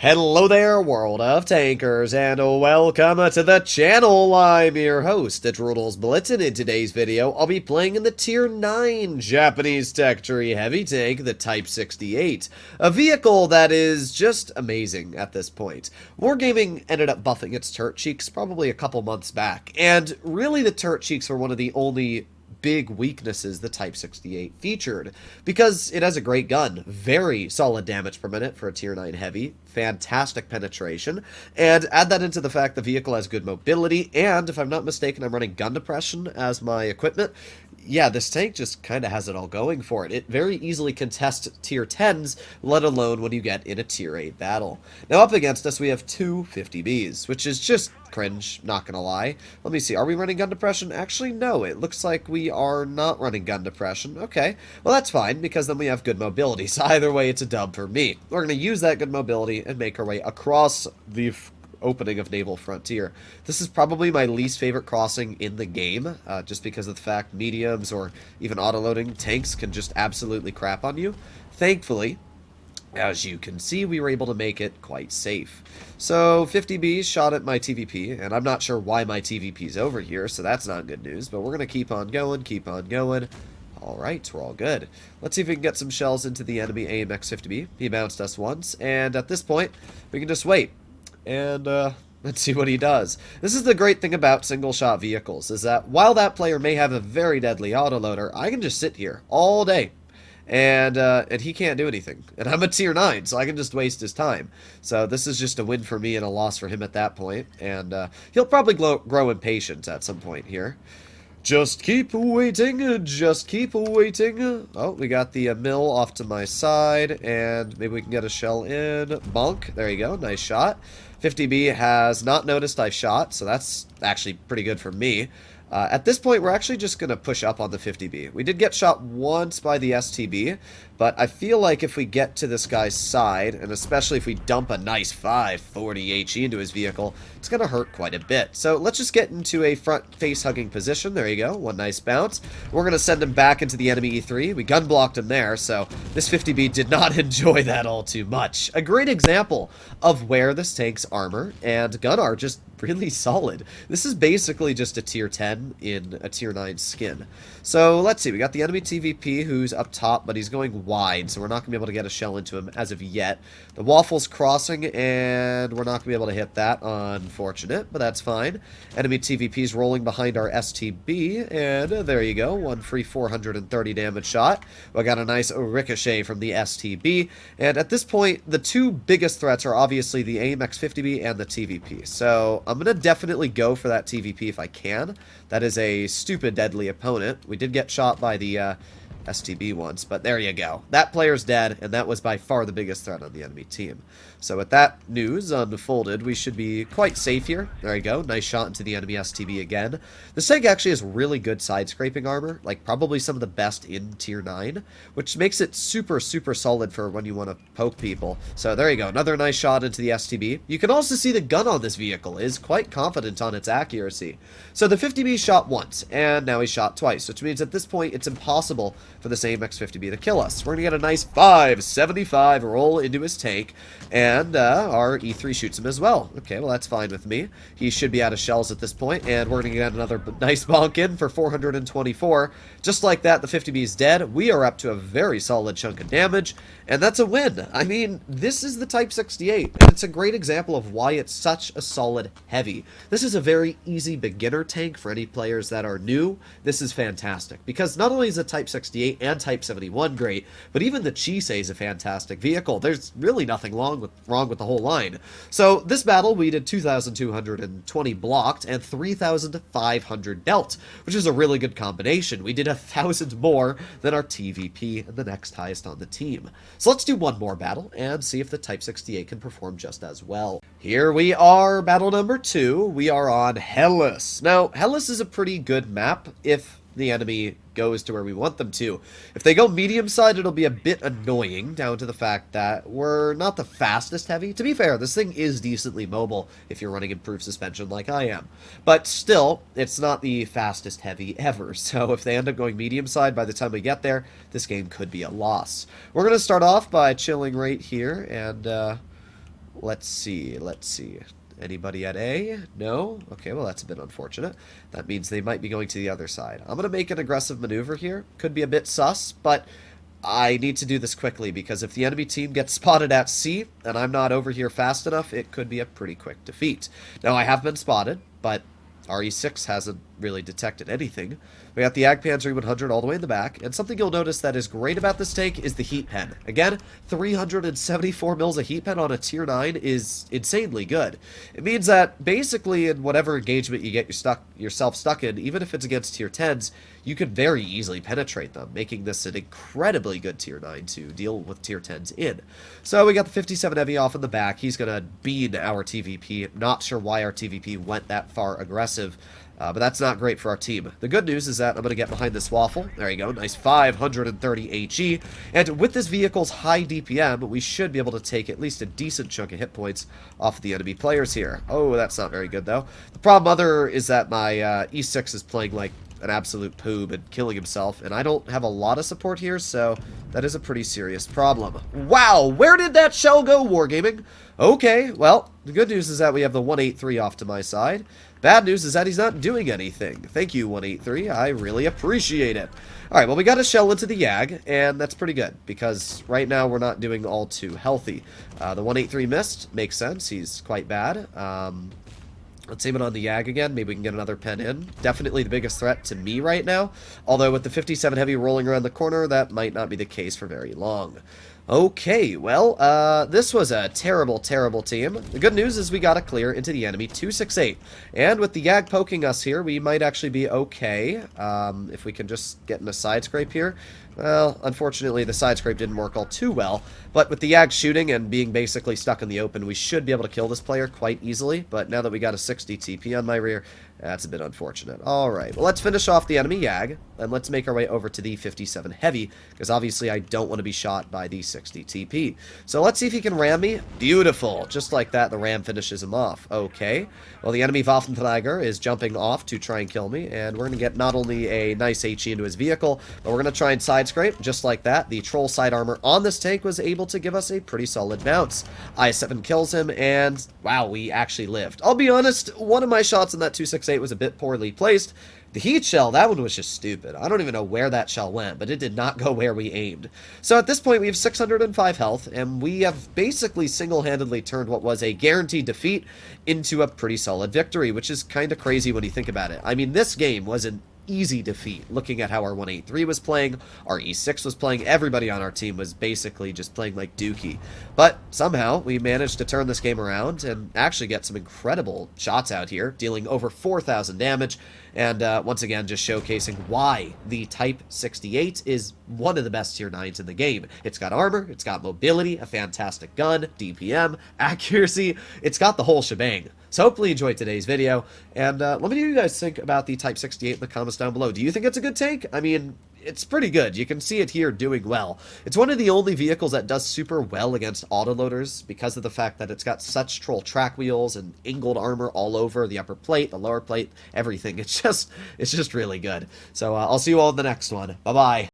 Hello there, world of tankers, and welcome to the channel. I'm your host, Droodles Blitz, and in today's video, I'll be playing in the Tier 9 Japanese tech tree heavy tank, the Type 68, a vehicle that is just amazing at this point. Wargaming ended up buffing its turret cheeks probably a couple months back, and really the turret cheeks were one of the only big weaknesses the Type 68 featured, because it has a great gun, very solid damage per minute for a tier 9 heavy, fantastic penetration, and add that into the fact the vehicle has good mobility, and if I'm not mistaken, I'm running gun depression as my equipment. Yeah, this tank just kind of has it all going for it. It very easily contests tier 10s, let alone when you get in a tier 8 battle. Now up against us we have two 50Bs, which is just cringe, not gonna lie. Let me see, are we running gun depression? Actually, no, it looks like we are not running gun depression. Okay, well that's fine, because then we have good mobility, so either way it's a dub for me. We're gonna use that good mobility and make our way across the opening of Naval Frontier. This is probably my least favorite crossing in the game, just because of the fact mediums or even autoloading tanks can just absolutely crap on you. Thankfully, as you can see, we were able to make it quite safe. So 50B shot at my TVP, and I'm not sure why my TVP's over here, so that's not good news, but we're going to keep on going, keep on going. Alright, we're all good. Let's see if we can get some shells into the enemy AMX 50B. He bounced us once, and at this point, we can just wait. And let's see what he does. This is the great thing about single-shot vehicles, is that while that player may have a very deadly autoloader, I can just sit here all day, and he can't do anything. And I'm a tier 9, so I can just waste his time. So this is just a win for me and a loss for him at that point, and he'll probably grow impatient at some point here. Just keep waiting, just keep waiting. Oh, we got the mill off to my side, and maybe we can get a shell in. Bonk, there you go, nice shot. 50B has not noticed I shot, so that's actually pretty good for me. At this point, we're actually just going to push up on the 50B. We did get shot once by the STB, but I feel like if we get to this guy's side, and especially if we dump a nice 540 HE into his vehicle, it's going to hurt quite a bit. So let's just get into a front face-hugging position. There you go, one nice bounce. We're going to send him back into the enemy E3. We gun blocked him there, so this 50B did not enjoy that all too much. A great example of where this tank's armor and gun are just really solid. This is basically just a tier 10 in a tier 9 skin. So let's see, we got the enemy TVP who's up top, but he's going wide, so we're not going to be able to get a shell into him as of yet. The Waffle's crossing, and we're not going to be able to hit that. Unfortunate, but that's fine. Enemy TVP's rolling behind our STB, and there you go, one free 430 damage shot. We got a nice ricochet from the STB, and at this point, the two biggest threats are obviously the AMX 50B and the TVP. So I'm going to definitely go for that TVP if I can. That is a stupid deadly opponent. We did get shot by the STB once, but there you go. That player's dead, and that was by far the biggest threat on the enemy team. So with that news unfolded, we should be quite safe here. There you go. Nice shot into the enemy STB again. This tank actually has really good side-scraping armor, like probably some of the best in tier 9, which makes it super, super solid for when you want to poke people. So there you go. Another nice shot into the STB. You can also see the gun on this vehicle is quite confident on its accuracy. So the 50B shot once, and now he shot twice, which means at this point it's impossible for this AMX 50B to kill us. We're going to get a nice 575 roll into his tank, and our E3 shoots him as well. Okay, well that's fine with me. He should be out of shells at this point, and we're going to get another nice bonk in for 424. Just like that, the 50B is dead. We are up to a very solid chunk of damage, and that's a win. I mean, this is the Type 68, and it's a great example of why it's such a solid heavy. This is a very easy beginner tank for any players that are new. This is fantastic, because not only is the Type 68 and Type 71 great, but even the Chisei is a fantastic vehicle. There's really nothing wrong with the whole line. So this battle, we did 2,220 blocked and 3,500 dealt, which is a really good combination. We did 1,000 more than our TVP and the next highest on the team. So let's do one more battle and see if the Type 68 can perform just as well. Here we are, battle number 2. We are on Hellas. Now, Hellas is a pretty good map if the enemy goes to where we want them to. If they go medium side, it'll be a bit annoying, down to the fact that we're not the fastest heavy. To be fair, this thing is decently mobile if you're running improved suspension like I am. But still, it's not the fastest heavy ever, so if they end up going medium side by the time we get there, this game could be a loss. We're going to start off by chilling right here, and Let's see. Anybody at A? No? Okay, well, that's a bit unfortunate. That means they might be going to the other side. I'm going to make an aggressive maneuver here. Could be a bit sus, but I need to do this quickly because if the enemy team gets spotted at C and I'm not over here fast enough, it could be a pretty quick defeat. Now, I have been spotted, but RE6 hasn't really detected anything. We got the Jagdpanzer 100 all the way in the back, and something you'll notice that is great about this tank is the heat pen. Again, 374 mils of heat pen on a tier 9 is insanely good. It means that basically in whatever engagement you get yourself stuck in, even if it's against tier 10s, you can very easily penetrate them, making this an incredibly good tier 9 to deal with tier 10s in. So we got the 57 Heavy off in the back. He's going to bean our TVP. Not sure why our TVP went that far aggressive. But that's not great for our team. The good news is that I'm going to get behind this waffle. There you go. Nice 530 HE. And with this vehicle's high DPM, we should be able to take at least a decent chunk of hit points off the enemy players here. Oh, that's not very good, though. The problem other is that my E6 is playing like an absolute poob and killing himself, and I don't have a lot of support here, so that is a pretty serious problem. Wow, where did that shell go, Wargaming? Okay, well, the good news is that we have the 183 off to my side. Bad news is that he's not doing anything. Thank you, 183. I really appreciate it. Alright, well, we got a shell into the Yag, and that's pretty good, because right now we're not doing all too healthy. The 183 missed. Makes sense. He's quite bad. Let's aim it on the Yag again. Maybe we can get another pen in. Definitely the biggest threat to me right now. Although with the 57 Heavy rolling around the corner, that might not be the case for very long. Okay, well, this was a terrible, terrible team. The good news is we got a clear into the enemy 268. And with the Yag poking us here, we might actually be okay. If we can just get in a side scrape here. Well, unfortunately, the side scrape didn't work all too well. But with the Yag shooting and being basically stuck in the open, we should be able to kill this player quite easily. But now that we got a 60 TP on my rear, that's a bit unfortunate. Alright, well, let's finish off the enemy Yag, and let's make our way over to the 57 Heavy, because obviously I don't want to be shot by the 60 TP. So let's see if he can ram me. Beautiful. Just like that, the ram finishes him off. Okay. Well, the enemy Waffenträger is jumping off to try and kill me, and we're going to get not only a nice HE into his vehicle, but we're going to try and side scrape. Just like that, the troll side armor on this tank was able to give us a pretty solid bounce. I7 kills him, and wow, we actually lived. I'll be honest, one of my shots in that 268 was a bit poorly placed. The heat shell, that one was just stupid. I don't even know where that shell went, but it did not go where we aimed. So at this point, we have 605 health, and we have basically single-handedly turned what was a guaranteed defeat into a pretty solid victory, which is kind of crazy when you think about it. I mean, this game was an easy defeat. Looking at how our 183 was playing, our E6 was playing, everybody on our team was basically just playing like Dookie. But somehow we managed to turn this game around and actually get some incredible shots out here, dealing over 4,000 damage, and once again just showcasing why the Type 68 is one of the best tier 9s in the game. It's got armor, it's got mobility, a fantastic gun, DPM, accuracy, it's got the whole shebang. So hopefully you enjoyed today's video, and let me know what you guys think about the Type 68 in the comments down below. Do you think it's a good tank? I mean, it's pretty good. You can see it here doing well. It's one of the only vehicles that does super well against autoloaders because of the fact that it's got such troll track wheels and angled armor all over the upper plate, the lower plate, everything. It's just really good. So I'll see you all in the next one. Bye-bye.